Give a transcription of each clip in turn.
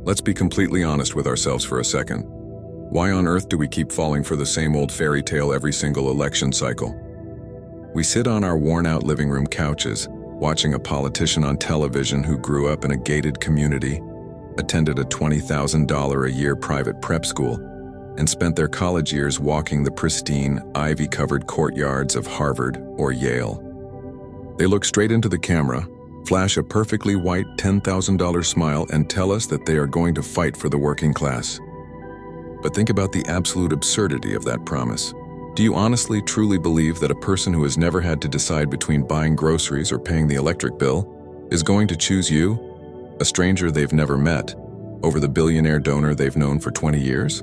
Let's be completely honest with ourselves for a second. Why on earth do we keep falling for the same old fairy tale every single election cycle? We sit on our worn-out living room couches, watching a politician on television who grew up in a gated community, attended a $20,000 a year private prep school, and spent their college years walking the pristine, ivy-covered courtyards of Harvard or Yale. They look straight into the camera, flash a perfectly white $10,000 smile, and tell us that they are going to fight for the working class. But think about the absolute absurdity of that promise. Do you honestly, truly believe that a person who has never had to decide between buying groceries or paying the electric bill is going to choose you, a stranger they've never met, over the billionaire donor they've known for 20 years?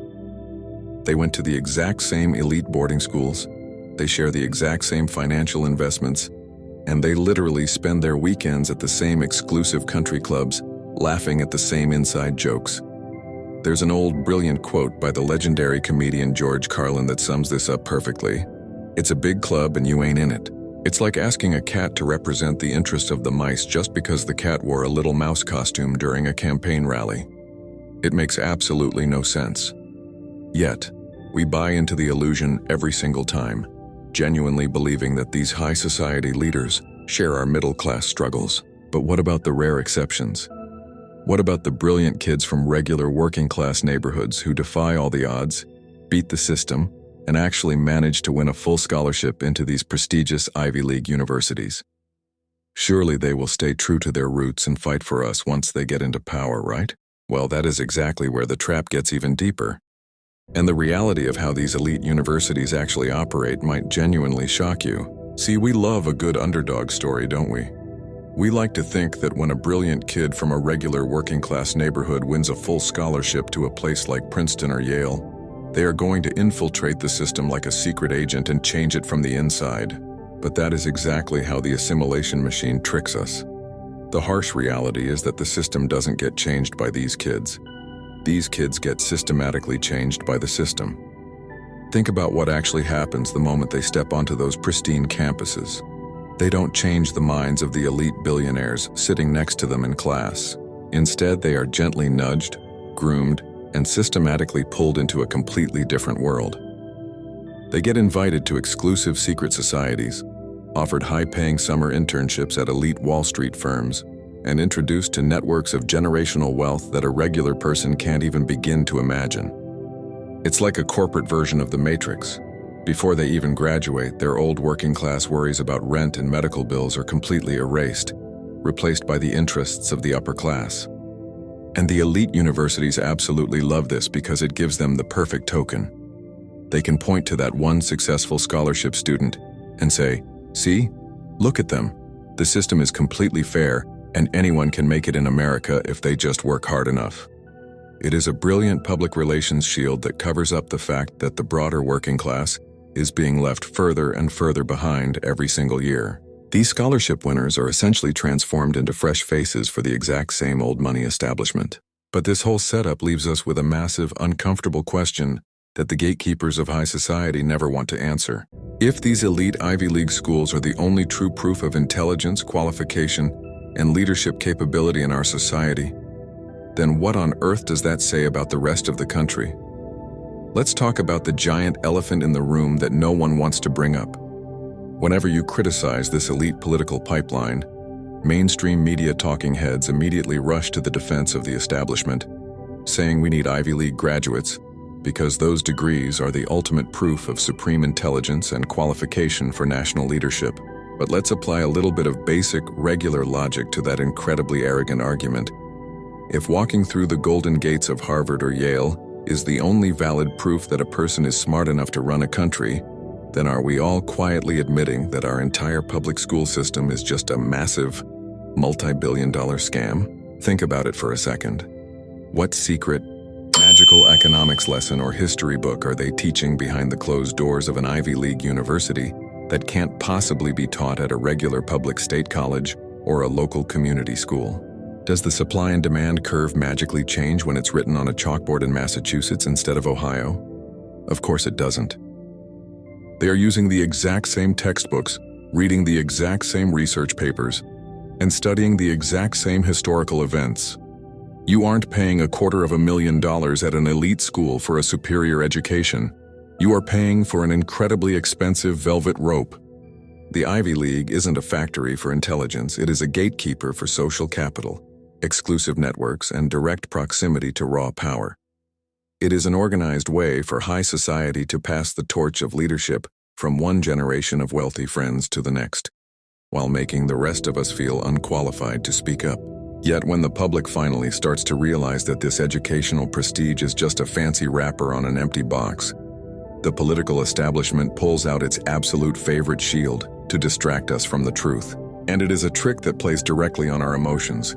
They went to the exact same elite boarding schools, they share the exact same financial investments, and they literally spend their weekends at the same exclusive country clubs, laughing at the same inside jokes. There's an old, brilliant quote by the legendary comedian George Carlin that sums this up perfectly. It's a big club and you ain't in it. It's like asking a cat to represent the interests of the mice just because the cat wore a little mouse costume during a campaign rally. It makes absolutely no sense. Yet, we buy into the illusion every single time, genuinely believing that these high society leaders share our middle-class struggles. But what about the rare exceptions? What about the brilliant kids from regular working-class neighborhoods who defy all the odds, beat the system, and actually manage to win a full scholarship into these prestigious Ivy League universities? Surely they will stay true to their roots and fight for us once they get into power, right? Well, that is exactly where the trap gets even deeper. And the reality of how these elite universities actually operate might genuinely shock you. See, we love a good underdog story, don't we? We like to think that when a brilliant kid from a regular working-class neighborhood wins a full scholarship to a place like Princeton or Yale, they are going to infiltrate the system like a secret agent and change it from the inside. But that is exactly how the assimilation machine tricks us. The harsh reality is that the system doesn't get changed by these kids. These kids get systematically changed by the system. Think about what actually happens the moment they step onto those pristine campuses. They don't change the minds of the elite billionaires sitting next to them in class. Instead, they are gently nudged, groomed, and systematically pulled into a completely different world. They get invited to exclusive secret societies, offered high-paying summer internships at elite Wall Street firms, and introduced to networks of generational wealth that a regular person can't even begin to imagine. It's like a corporate version of the Matrix. Before they even graduate, their old working-class worries about rent and medical bills are completely erased, replaced by the interests of the upper class. And the elite universities absolutely love this because it gives them the perfect token. They can point to that one successful scholarship student and say, "See? Look at them. The system is completely fair, and anyone can make it in America if they just work hard enough." It is a brilliant public relations shield that covers up the fact that the broader working class is being left further and further behind every single year. These scholarship winners are essentially transformed into fresh faces for the exact same old money establishment. But this whole setup leaves us with a massive, uncomfortable question that the gatekeepers of high society never want to answer. If these elite Ivy League schools are the only true proof of intelligence, qualification, and leadership capability in our society, then what on earth does that say about the rest of the country? Let's talk about the giant elephant in the room that no one wants to bring up. Whenever you criticize this elite political pipeline, mainstream media talking heads immediately rush to the defense of the establishment, saying we need Ivy League graduates because those degrees are the ultimate proof of supreme intelligence and qualification for national leadership. But let's apply a little bit of basic, regular logic to that incredibly arrogant argument. If walking through the golden gates of Harvard or Yale is the only valid proof that a person is smart enough to run a country, then are we all quietly admitting that our entire public school system is just a massive, multi-billion-dollar scam? Think about it for a second. What secret, magical economics lesson or history book are they teaching behind the closed doors of an Ivy League university that can't possibly be taught at a regular public state college or a local community school? Does the supply and demand curve magically change when it's written on a chalkboard in Massachusetts instead of Ohio? Of course it doesn't. They are using the exact same textbooks, reading the exact same research papers, and studying the exact same historical events. You aren't paying $250,000 at an elite school for a superior education. You are paying for an incredibly expensive velvet rope. The Ivy League isn't a factory for intelligence, it is a gatekeeper for social capital, exclusive networks, and direct proximity to raw power. It is an organized way for high society to pass the torch of leadership from one generation of wealthy friends to the next, while making the rest of us feel unqualified to speak up. Yet when the public finally starts to realize that this educational prestige is just a fancy wrapper on an empty box, the political establishment pulls out its absolute favorite shield to distract us from the truth. And it is a trick that plays directly on our emotions,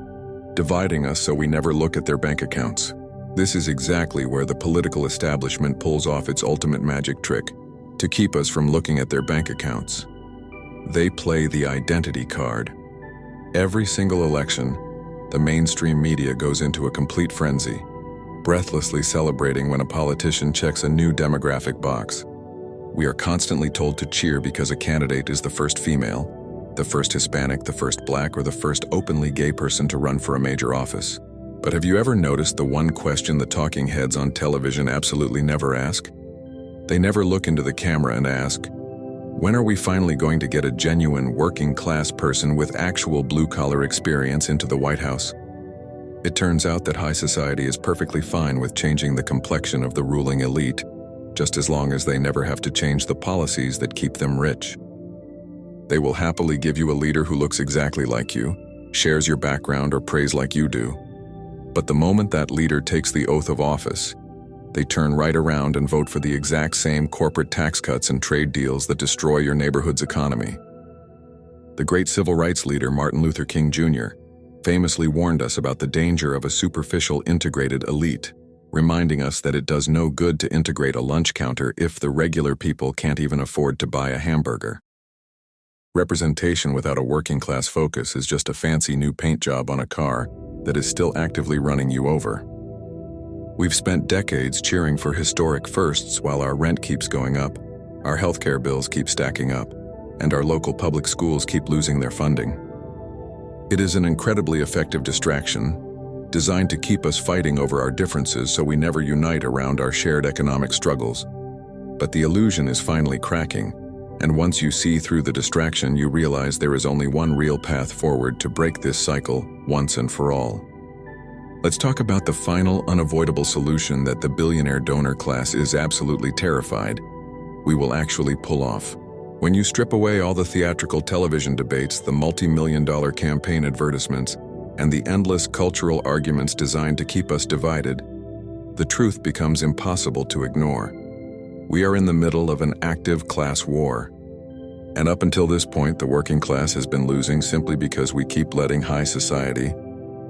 dividing us so we never look at their bank accounts. This is exactly where the political establishment pulls off its ultimate magic trick, to keep us from looking at their bank accounts. They play the identity card. Every single election, the mainstream media goes into a complete frenzy, breathlessly celebrating when a politician checks a new demographic box. We are constantly told to cheer because a candidate is the first female, the first Hispanic, the first Black, or the first openly gay person to run for a major office. But have you ever noticed the one question the talking heads on television absolutely never ask? They never look into the camera and ask, when are we finally going to get a genuine working-class person with actual blue-collar experience into the White House? It turns out that high society is perfectly fine with changing the complexion of the ruling elite, just as long as they never have to change the policies that keep them rich. They will happily give you a leader who looks exactly like you, shares your background, or prays like you do. But the moment that leader takes the oath of office, they turn right around and vote for the exact same corporate tax cuts and trade deals that destroy your neighborhood's economy. The great civil rights leader Martin Luther King Jr. famously warned us about the danger of a superficial integrated elite, reminding us that it does no good to integrate a lunch counter if the regular people can't even afford to buy a hamburger. Representation without a working-class focus is just a fancy new paint job on a car that is still actively running you over. We've spent decades cheering for historic firsts while our rent keeps going up, our healthcare bills keep stacking up, and our local public schools keep losing their funding. It is an incredibly effective distraction, designed to keep us fighting over our differences so we never unite around our shared economic struggles. But the illusion is finally cracking, and once you see through the distraction, you realize there is only one real path forward to break this cycle once and for all. Let's talk about the final, unavoidable solution that the billionaire donor class is absolutely terrified we will actually pull off. When you strip away all the theatrical television debates, the multi-million-dollar campaign advertisements, and the endless cultural arguments designed to keep us divided, the truth becomes impossible to ignore. We are in the middle of an active class war. And up until this point, the working class has been losing simply because we keep letting high society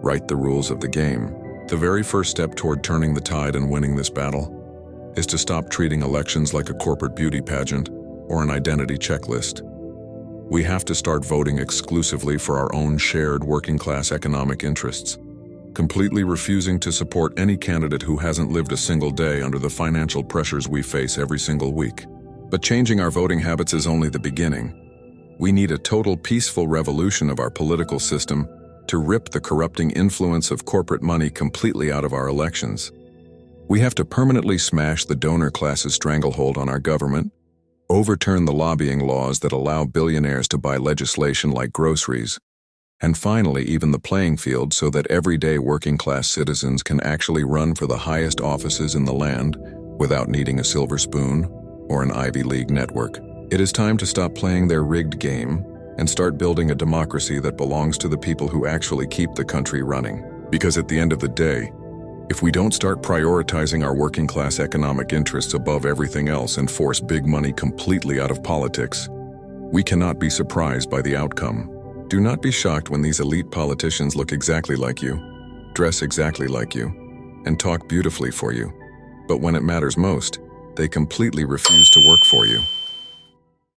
write the rules of the game. The very first step toward turning the tide and winning this battle is to stop treating elections like a corporate beauty pageant or an identity checklist. We have to start voting exclusively for our own shared working-class economic interests, completely refusing to support any candidate who hasn't lived a single day under the financial pressures we face every single week. But changing our voting habits is only the beginning. We need a total peaceful revolution of our political system to rip the corrupting influence of corporate money completely out of our elections. We have to permanently smash the donor class's stranglehold on our government, overturn the lobbying laws that allow billionaires to buy legislation like groceries, and finally even the playing field so that everyday working-class citizens can actually run for the highest offices in the land without needing a silver spoon or an Ivy League network. It is time to stop playing their rigged game and start building a democracy that belongs to the people who actually keep the country running. Because at the end of the day, if we don't start prioritizing our working-class economic interests above everything else and force big money completely out of politics, we cannot be surprised by the outcome. Do not be shocked when these elite politicians look exactly like you, dress exactly like you, and talk beautifully for you. But when it matters most, they completely refuse to work for you.